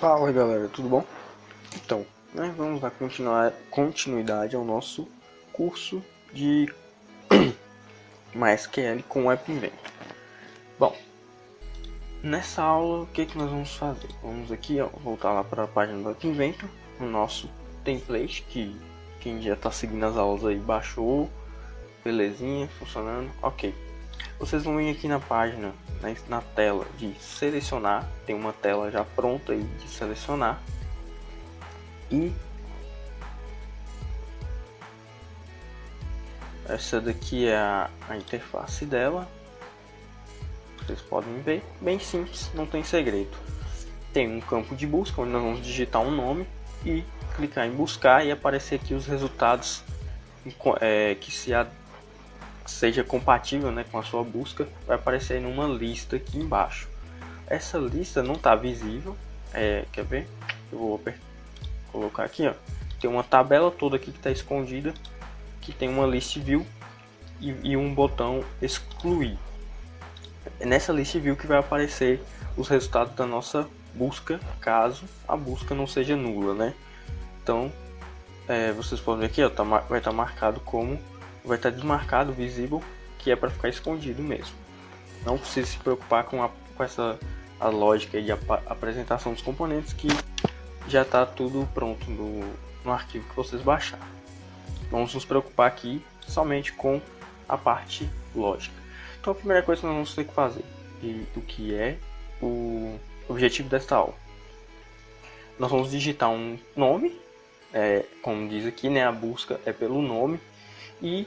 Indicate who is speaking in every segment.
Speaker 1: Fala galera, tudo bom? Então, vamos dar continuidade ao nosso curso de MySQL com o App Inventor. Bom, nessa aula o que nós vamos fazer? Vamos aqui voltar lá para a página do App Inventor, o nosso template que quem já está seguindo as aulas aí baixou, belezinha, funcionando, ok. Vocês vão vir aqui na página, na tela de selecionar, tem uma tela já pronta aí de selecionar. E essa daqui é a interface dela. Vocês podem ver, bem simples, não tem segredo. Tem um campo de busca onde nós vamos digitar um nome e clicar em buscar e aparecer aqui os resultados que seja compatível, com a sua busca. Vai aparecer aí numa lista aqui embaixo. Essa lista não está visível. Quer ver? Eu vou colocar aqui, tem uma tabela toda aqui que está escondida, que tem uma list view e um botão excluir. É nessa list view que vai aparecer os resultados da nossa busca, caso a busca não seja nula, Então, vocês podem ver aqui, vai estar marcado como, vai estar desmarcado, visível, que é para ficar escondido mesmo. Não precisa se preocupar com a lógica de apresentação dos componentes, que já está tudo pronto no arquivo que vocês baixaram. Vamos nos preocupar aqui somente com a parte lógica. Então a primeira coisa que nós vamos ter que fazer, do que é o objetivo desta aula, nós vamos digitar um nome, como diz aqui, a busca é pelo nome, e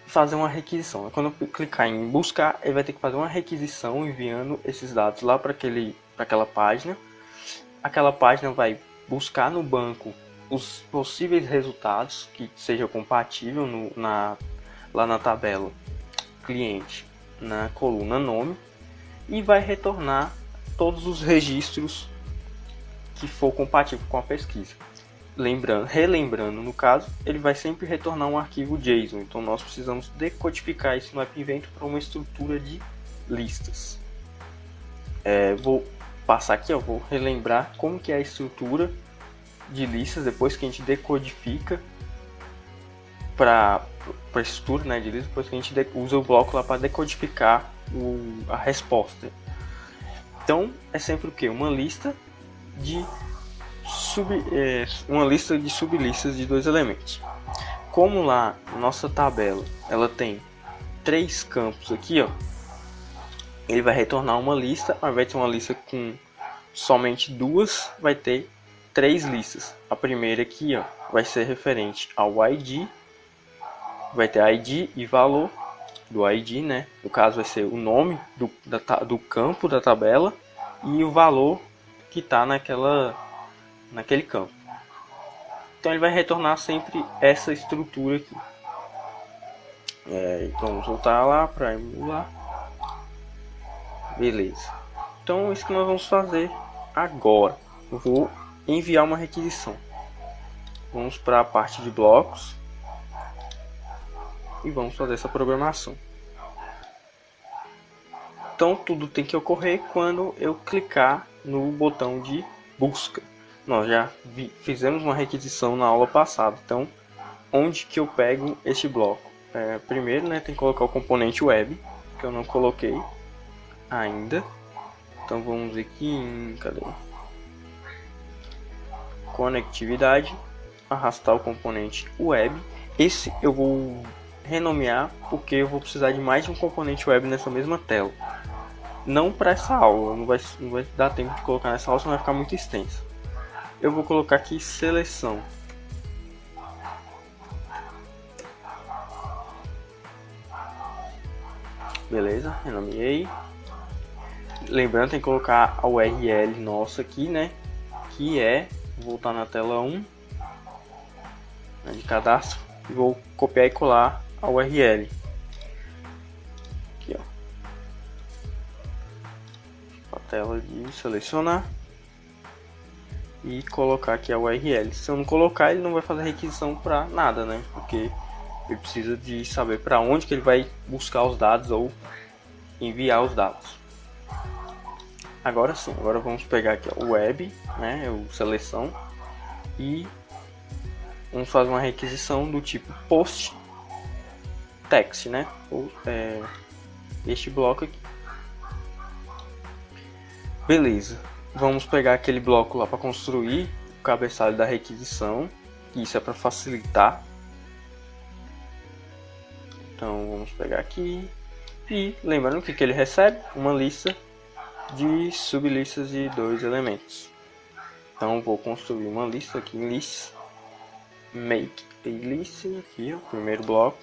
Speaker 1: fazer uma requisição. Quando eu clicar em buscar, ele vai ter que fazer uma requisição enviando esses dados lá para aquela página. Aquela página vai buscar no banco os possíveis resultados que seja compatível lá na tabela cliente, na coluna nome, e vai retornar todos os registros que for compatível com a pesquisa. Relembrando, no caso, ele vai sempre retornar um arquivo JSON, então nós precisamos decodificar isso no App Inventor para uma estrutura de listas. Vou passar aqui, vou relembrar como que é a estrutura de listas depois que a gente decodifica para a estrutura de listas, depois que a gente usa o bloco lá para decodificar a resposta. Então é sempre o que? Uma lista de sublistas de 2 elementos. Como lá nossa tabela ela tem 3 campos aqui, ele vai retornar uma lista. Ao invés de ter uma lista com somente 2, vai ter 3 listas. A primeira aqui vai ser referente ao ID, vai ter ID e valor do ID, no caso vai ser o nome do campo da tabela e o valor que está naquele campo. Então ele vai retornar sempre essa estrutura aqui. Vamos voltar lá para emular. Beleza. Então isso que nós vamos fazer agora. Eu vou enviar uma requisição. Vamos para a parte de blocos e vamos fazer essa programação. Então tudo tem que ocorrer quando eu clicar no botão de busca. Nós já fizemos uma requisição na aula passada. Então onde que eu pego este bloco? Primeiro, tem que colocar o componente web, que eu não coloquei ainda. Então vamos aqui em conectividade, arrastar o componente web. Esse eu vou renomear porque eu vou precisar de mais de um componente web nessa mesma tela. Não para essa aula, não vai dar tempo de colocar nessa aula, senão vai ficar muito extensa. Eu vou colocar aqui seleção. Beleza, renomeei. Lembrando, tem que colocar a URL nossa aqui, que vou voltar na tela 1 de cadastro e vou copiar e colar a URL aqui, a tela de selecionar e colocar aqui a URL. Se eu não colocar, ele não vai fazer requisição para nada, porque ele precisa de saber para onde que ele vai buscar os dados ou enviar os dados. Agora sim, agora vamos pegar aqui o web, né, o seleção, e vamos fazer uma requisição do tipo post text, né, ou, este bloco aqui. Beleza, vamos pegar aquele bloco lá para construir o cabeçalho da requisição, isso é para facilitar. Então vamos pegar aqui e lembrando que ele recebe uma lista de sublistas de 2 elementos. Então vou construir uma lista aqui em list, make a list aqui, o primeiro bloco.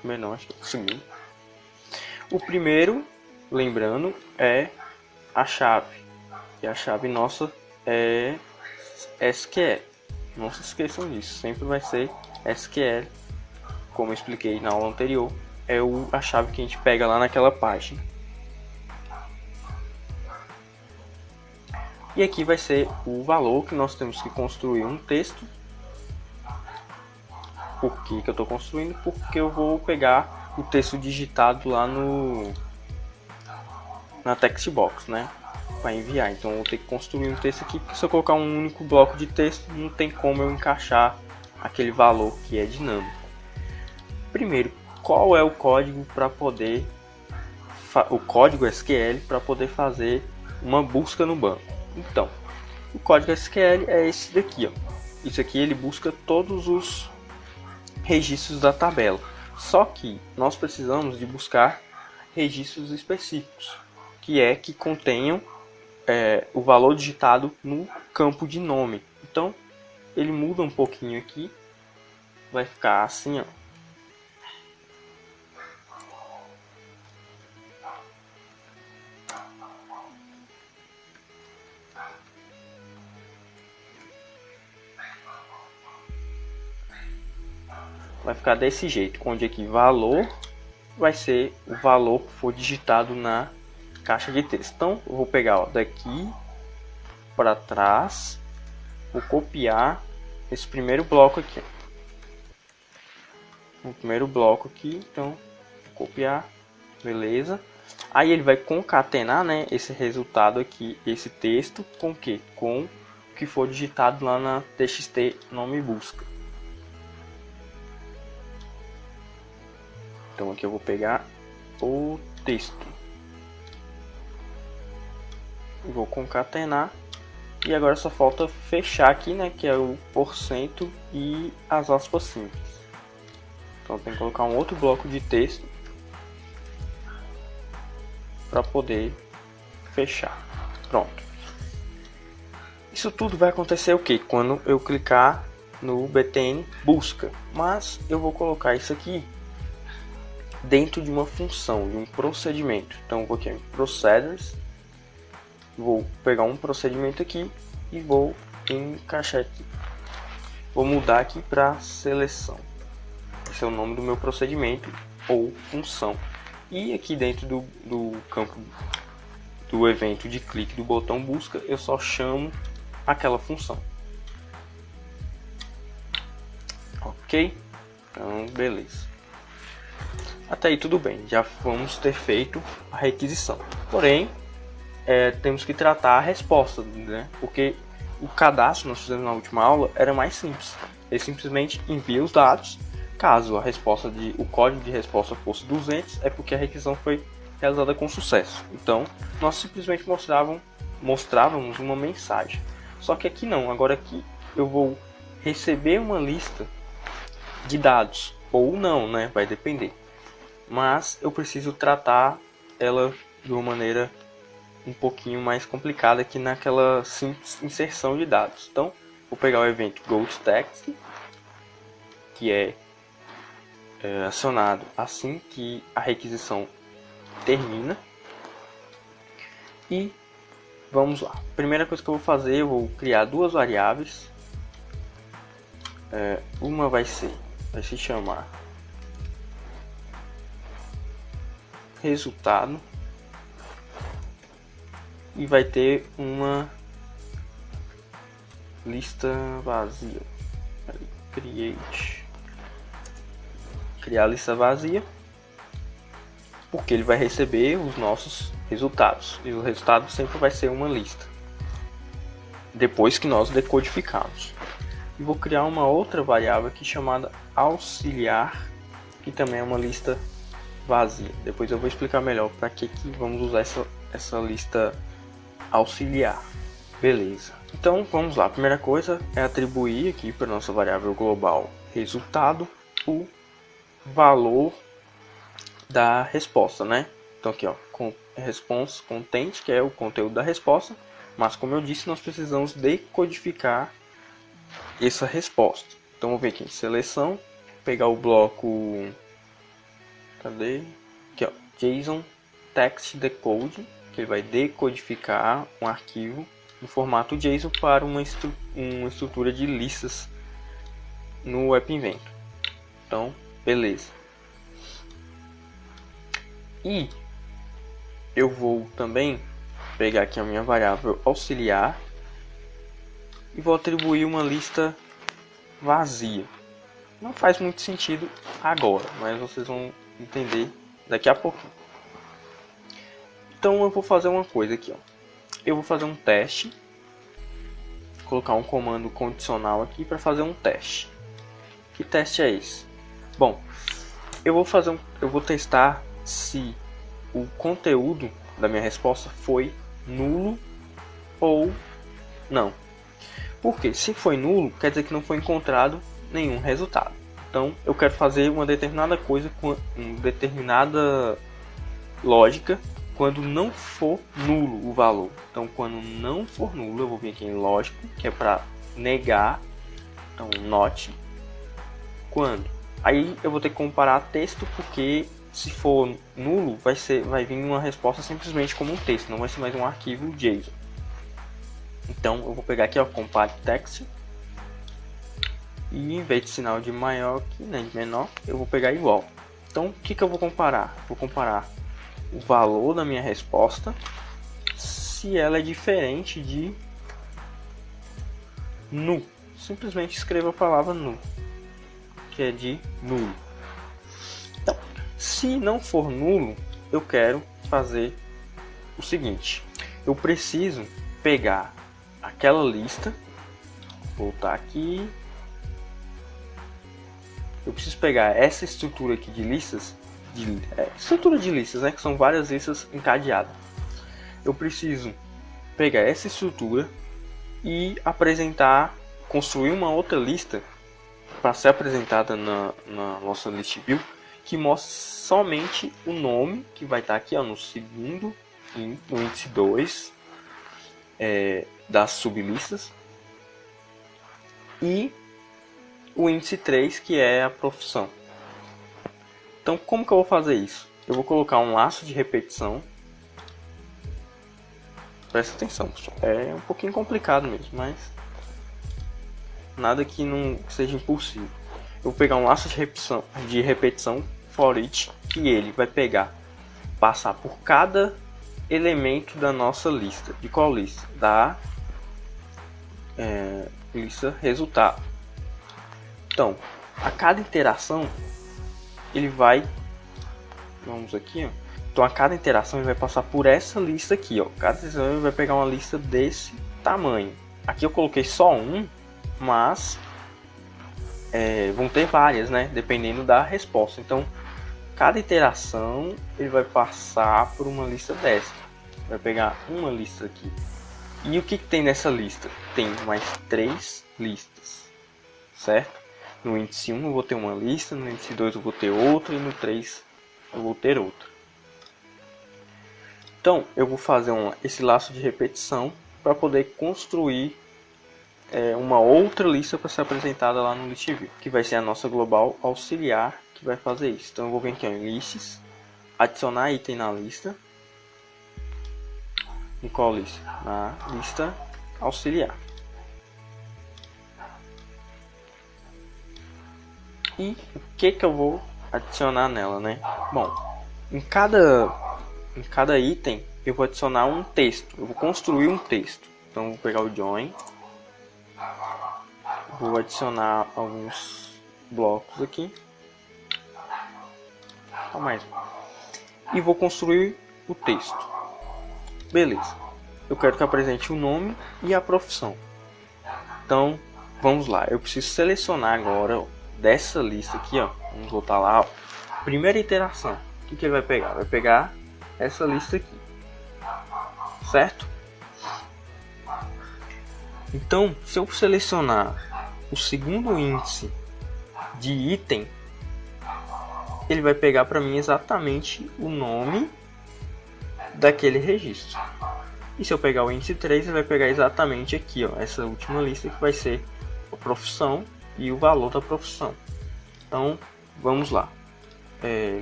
Speaker 1: Não, acho que é o segundo. O primeiro, lembrando, é a chave. E a chave nossa é SQL. Não se esqueçam disso, sempre vai ser SQL. Como eu expliquei na aula anterior, é a chave que a gente pega lá naquela página. E aqui vai ser o valor que nós temos que construir um texto. Por que eu estou construindo? Porque eu vou pegar o texto digitado lá na text box, né? Para enviar. Então eu vou ter que construir um texto aqui, porque se eu colocar um único bloco de texto, não tem como eu encaixar aquele valor que é dinâmico. Primeiro, qual é o código para poder o código SQL para poder fazer uma busca no banco? Então, o código SQL é esse daqui, ó. Isso aqui ele busca todos os registros da tabela. Só que nós precisamos de buscar registros específicos, que contenham o valor digitado no campo de nome. Então, ele muda um pouquinho aqui, vai ficar assim, ó. Vai ficar desse jeito, onde aqui valor vai ser o valor que for digitado na caixa de texto. Então eu vou pegar, ó, daqui para trás, vou copiar esse primeiro bloco aqui. O primeiro bloco aqui, então vou copiar, beleza. Aí ele vai concatenar, né, esse resultado aqui, esse texto, com o que? Com o que for digitado lá na txt nome busca. Então aqui eu vou pegar o texto, vou concatenar e agora só falta fechar aqui, né, que é o porcento e as aspas simples. Então tem que colocar um outro bloco de texto para poder fechar. Pronto. Isso tudo vai acontecer o que? Quando eu clicar no btn busca, mas eu vou colocar isso aqui dentro de uma função, de um procedimento. Então eu vou aqui em procedures, vou pegar um procedimento aqui e vou encaixar aqui. Vou mudar aqui para seleção. Esse é o nome do meu procedimento ou função. E aqui dentro do campo do evento de clique do botão busca, eu só chamo aquela função. Ok? Então, beleza. Até aí tudo bem, já vamos ter feito a requisição. Porém, temos que tratar a resposta, né? Porque o cadastro que nós fizemos na última aula era mais simples. Ele simplesmente envia os dados. Caso o código de resposta fosse 200, é porque a requisição foi realizada com sucesso. Então, nós simplesmente mostrávamos uma mensagem. Só que aqui não. Agora aqui eu vou receber uma lista de dados ou não, né? Vai depender. Mas eu preciso tratar ela de uma maneira um pouquinho mais complicada aqui naquela simples inserção de dados. Então, vou pegar o evento goToText, que é acionado assim que a requisição termina. E vamos lá. Primeira coisa que eu vou fazer, eu vou criar duas variáveis. Uma vai se chamar resultado e vai ter uma lista vazia. Criar a lista vazia, porque ele vai receber os nossos resultados. E o resultado sempre vai ser uma lista, depois que nós decodificamos. E vou criar uma outra variável aqui chamada auxiliar, que também é uma lista vazia. Depois eu vou explicar melhor para que vamos usar essa lista auxiliar. Beleza. Então vamos lá. A primeira coisa é atribuir aqui para nossa variável global resultado o valor da resposta, né? Então aqui, ó, response content, que é o conteúdo da resposta, mas como eu disse, nós precisamos decodificar essa resposta. Então vou ver aqui em seleção, pegar o bloco, cadê? Aqui, ó, JSON text decode, que ele vai decodificar um arquivo no formato JSON para uma estrutura de listas no App Inventor. Então, beleza. E eu vou também pegar aqui a minha variável auxiliar e vou atribuir uma lista vazia. Não faz muito sentido agora, mas vocês vão entender daqui a pouquinho. Então eu vou fazer uma coisa aqui, ó. Eu vou fazer um teste, colocar um comando condicional aqui para fazer um teste. Que teste é esse? Bom, eu vou testar se o conteúdo da minha resposta foi nulo ou não. Porque se foi nulo, quer dizer que não foi encontrado nenhum resultado. Então eu quero fazer uma determinada coisa com uma determinada lógica quando não for nulo o valor. Então quando não for nulo, eu vou vir aqui em lógico, que é para negar. Então not. Quando? Aí eu vou ter que comparar texto, porque se for nulo, vai vir uma resposta simplesmente como um texto, não vai ser mais um arquivo JSON. Então eu vou pegar aqui, ó, compare text, e em vez de sinal de maior aqui, né, de menor, eu vou pegar igual. Então o que eu vou comparar? Vou comparar o valor da minha resposta se ela é diferente de nu. Simplesmente escreva a palavra nu, que é de nulo. Então, se não for nulo, eu quero fazer o seguinte: eu preciso pegar aquela lista, voltar aqui, eu preciso pegar essa estrutura aqui de listas, estrutura de listas, né, que são várias listas encadeadas. Eu preciso pegar essa estrutura e construir uma outra lista para ser apresentada na nossa list view, que mostre somente o nome, que vai estar aqui, ó, no segundo, no índice 2 das sublistas, e o índice 3, que é a profissão. Então como que eu vou fazer isso? Eu vou colocar um laço de repetição. Presta atenção, pessoal. É um pouquinho complicado mesmo, mas nada que não seja impossível. Eu vou pegar um laço de repetição for each, que ele vai passar por cada elemento da nossa lista. De qual lista? Da lista resultado. Então, a cada interação ele vai, vamos aqui, ó. Então a cada interação ele vai passar por essa lista aqui, ó. Cada interação ele vai pegar uma lista desse tamanho. Aqui eu coloquei só um, mas vão ter várias, né? Dependendo da resposta. Então cada iteração ele vai passar por uma lista dessa. Vai pegar uma lista aqui. E o que tem nessa lista? Tem mais 3 listas, certo? No índice 1 eu vou ter uma lista, no índice 2 eu vou ter outra e no 3 eu vou ter outra. Então eu vou fazer esse laço de repetição para poder construir uma outra lista para ser apresentada lá no list view, que vai ser a nossa global auxiliar que vai fazer isso. Então eu vou vir aqui em lists, adicionar item na lista. Em qual lista? Na lista auxiliar. E o que eu vou adicionar nela, né? Bom, em cada item eu vou adicionar um texto. Eu vou construir um texto. Então eu vou pegar o join, vou adicionar alguns blocos aqui, e vou construir o texto. Beleza. Eu quero que apresente o nome e a profissão. Então, vamos lá. Eu preciso selecionar agora, ó, dessa lista aqui, ó. Vamos voltar lá, ó. Primeira iteração. O que ele vai pegar? Vai pegar essa lista aqui. Certo? Então, se eu selecionar o segundo índice de item, ele vai pegar para mim exatamente o nome daquele registro. E se eu pegar o índice 3, ele vai pegar exatamente aqui, ó, essa última lista que vai ser a profissão e o valor da profissão. Então, vamos lá.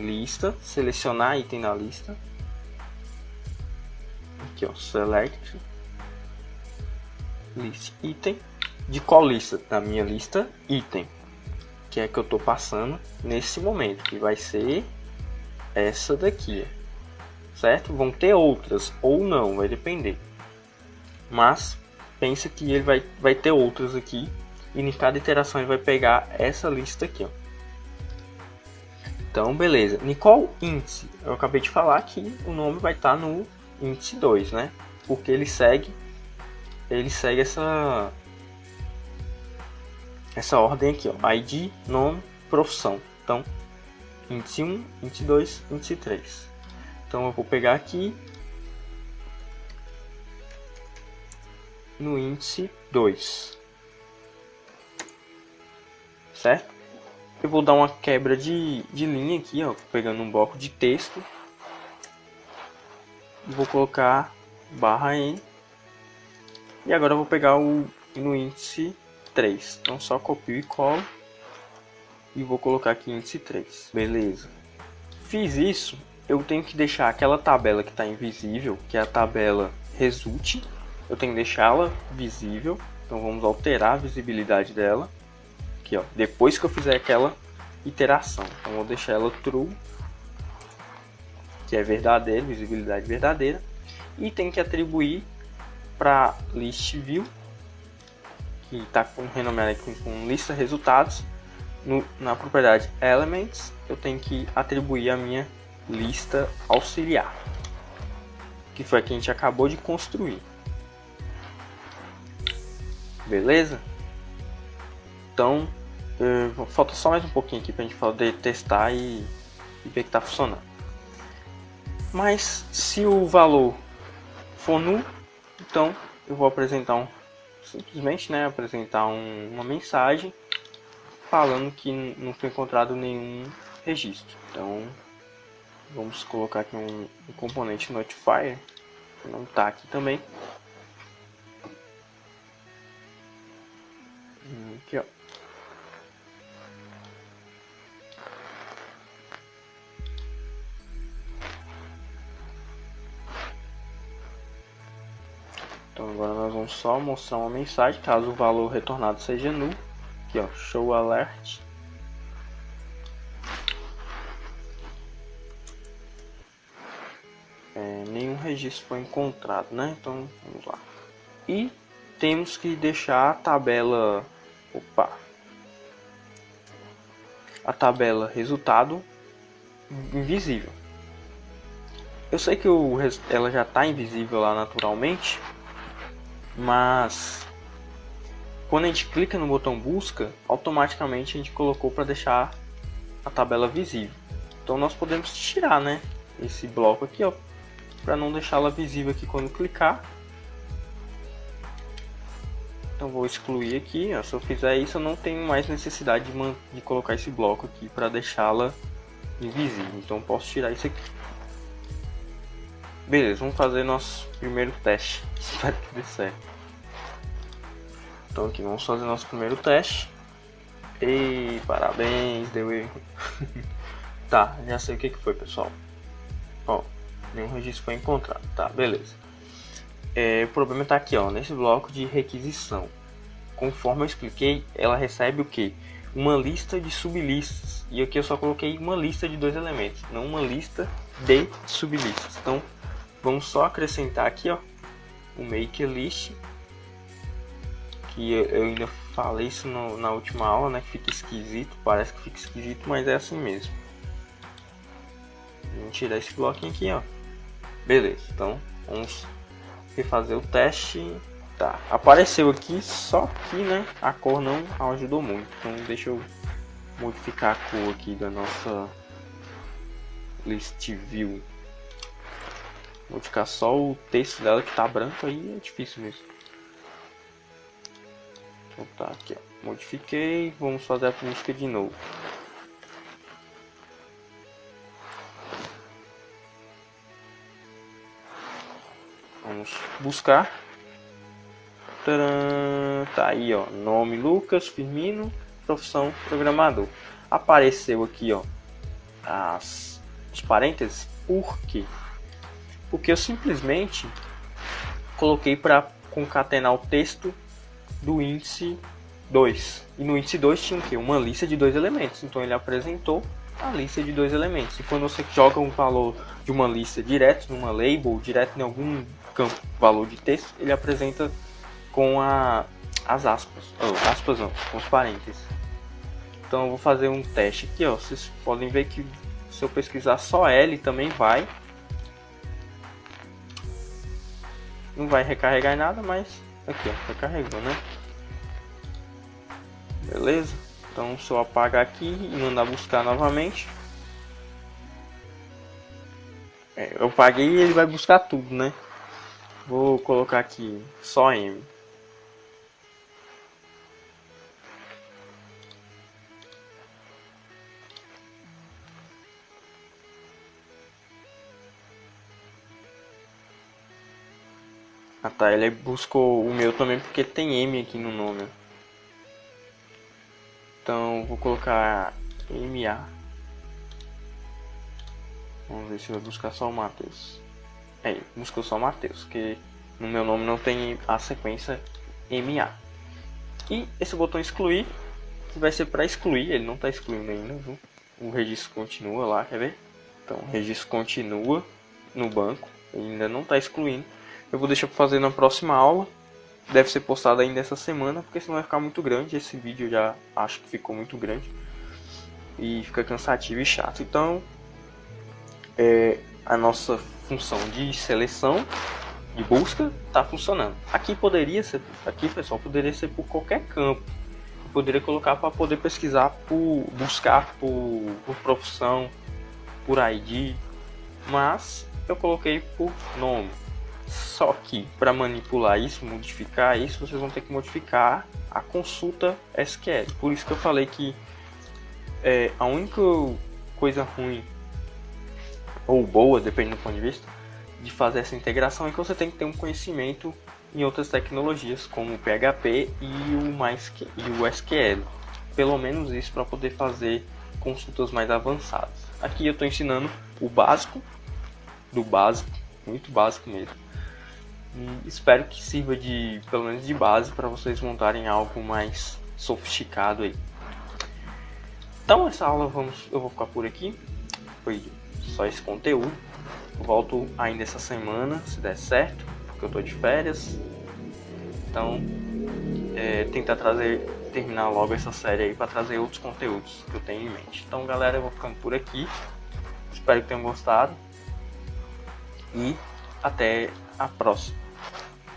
Speaker 1: Lista, selecionar item na lista. Aqui, ó, select list item. De qual lista? Da minha lista item, que é que eu estou passando nesse momento, que vai ser essa daqui, certo? Vão ter outras ou não, vai depender, mas pensa que ele vai ter outras aqui, e em cada iteração ele vai pegar essa lista aqui, ó. Então beleza, em qual índice? Eu acabei de falar que o nome vai estar no índice 2, né? Porque ele segue essa ordem aqui, ó, ID, nome, profissão. Então, índice 1, índice 2, índice 3. Então, eu vou pegar aqui no índice 2. Certo? Eu vou dar uma quebra de linha aqui, ó, pegando um bloco de texto. E vou colocar /n. E agora eu vou pegar no índice 3. Então só copio e colo. E vou colocar aqui índice 3. Beleza. Fiz isso. Eu tenho que deixar aquela tabela que está invisível, que é a tabela result. Eu tenho que deixá-la visível. Então vamos alterar a visibilidade dela. Aqui, ó, depois que eu fizer aquela iteração. Então vou deixar ela true, que é verdadeiro, visibilidade verdadeira. E tem que atribuir para list view, que está renomeado aqui com lista resultados, na propriedade elements, eu tenho que atribuir a minha lista auxiliar, que foi a que a gente acabou de construir. Beleza? Então, falta só mais um pouquinho aqui para a gente poder testar e ver que está funcionando. Mas se o valor for nulo, então eu vou apresentar simplesmente, né, apresentar uma mensagem falando que não foi encontrado nenhum registro. Então vamos colocar aqui um componente notifier, que não está aqui também. Aqui, ó. Então agora nós vamos só mostrar uma mensagem caso o valor retornado seja nulo. Aqui, ó, show alert. Nenhum registro foi encontrado, né? Então vamos lá. E temos que deixar a tabela, a tabela resultado invisível. Eu sei que ela já está invisível lá naturalmente, mas quando a gente clica no botão busca, automaticamente a gente colocou para deixar a tabela visível. Então nós podemos tirar, né, esse bloco aqui, ó, para não deixá-la visível aqui quando clicar. Então vou excluir aqui, ó. Se eu fizer isso, eu não tenho mais necessidade de colocar esse bloco aqui para deixá-la invisível. Então eu posso tirar isso aqui. Beleza, vamos fazer nosso primeiro teste. Espero que dê certo. Então aqui vamos fazer nosso primeiro teste. E parabéns, deu erro. Tá, já sei o que foi, pessoal. Ó, nenhum registro foi encontrado. Tá, beleza. O problema está aqui, ó, nesse bloco de requisição. Conforme eu expliquei, ela recebe o que? Uma lista de sublistas. E aqui eu só coloquei uma lista de 2 elementos, não uma lista de sublistas. Então vamos só acrescentar aqui, ó, o make list, que eu ainda falei isso na última aula, né? Que fica esquisito, parece que fica esquisito, mas é assim mesmo. Vamos tirar esse bloquinho aqui, ó. Beleza, então vamos refazer o teste. Tá, apareceu aqui, só que, né, a cor não ajudou muito. Então deixa eu modificar a cor aqui da nossa list view. Modificar só o texto dela que tá branco, aí é difícil mesmo. Então tá, aqui ó, modifiquei, vamos fazer a busca de novo. Vamos buscar. Tcharam, tá aí ó, nome Lucas Firmino, profissão programador. Apareceu aqui ó, os parênteses. Por quê? Porque eu simplesmente coloquei para concatenar o texto do índice 2. E no índice 2 tinha o quê? Uma lista de 2 elementos. Então ele apresentou a lista de 2 elementos. E quando você joga um valor de uma lista direto numa label, direto em algum campo valor de texto, ele apresenta com as aspas. Aspas não, com os parênteses. Então eu vou fazer um teste aqui, ó. Vocês podem ver que se eu pesquisar só L também vai. Não vai recarregar nada, mas aqui ó, recarregou, né? Beleza? Então se eu apagar aqui e mandar buscar novamente, eu paguei e ele vai buscar tudo, né? Vou colocar aqui só M. Ah tá, ele buscou o meu também porque tem M aqui no nome. Então vou colocar MA. Vamos ver se vai buscar só o Matheus. Buscou só o Matheus, que no meu nome não tem a sequência MA. E esse botão excluir vai ser para excluir, ele não está excluindo ainda, viu? O registro continua lá, quer ver? Então o registro continua no banco, ele ainda não está excluindo. Eu vou deixar para fazer na próxima aula. Deve ser postado ainda essa semana, porque senão vai ficar muito grande. Esse vídeo eu já acho que ficou muito grande e fica cansativo e chato. Então a nossa função de seleção, de busca, está funcionando. Aqui pessoal, poderia ser por qualquer campo. Eu poderia colocar para poder pesquisar buscar por profissão, por ID, mas eu coloquei por nome. Só que para manipular isso, modificar isso, vocês vão ter que modificar a consulta SQL. Por isso que eu falei que a única coisa ruim ou boa, dependendo do ponto de vista, de fazer essa integração é que você tem que ter um conhecimento em outras tecnologias, como o PHP e o SQL. Pelo menos isso para poder fazer consultas mais avançadas. Aqui eu estou ensinando o básico do básico, muito básico mesmo. E espero que sirva pelo menos de base para vocês montarem algo mais sofisticado aí. Então essa aula eu vou ficar por aqui. Foi só esse conteúdo. Volto ainda essa semana, se der certo, porque eu tô de férias. Então tentar terminar logo essa série aí para trazer outros conteúdos que eu tenho em mente. Então galera, eu vou ficando por aqui. Espero que tenham gostado. E até a próxima.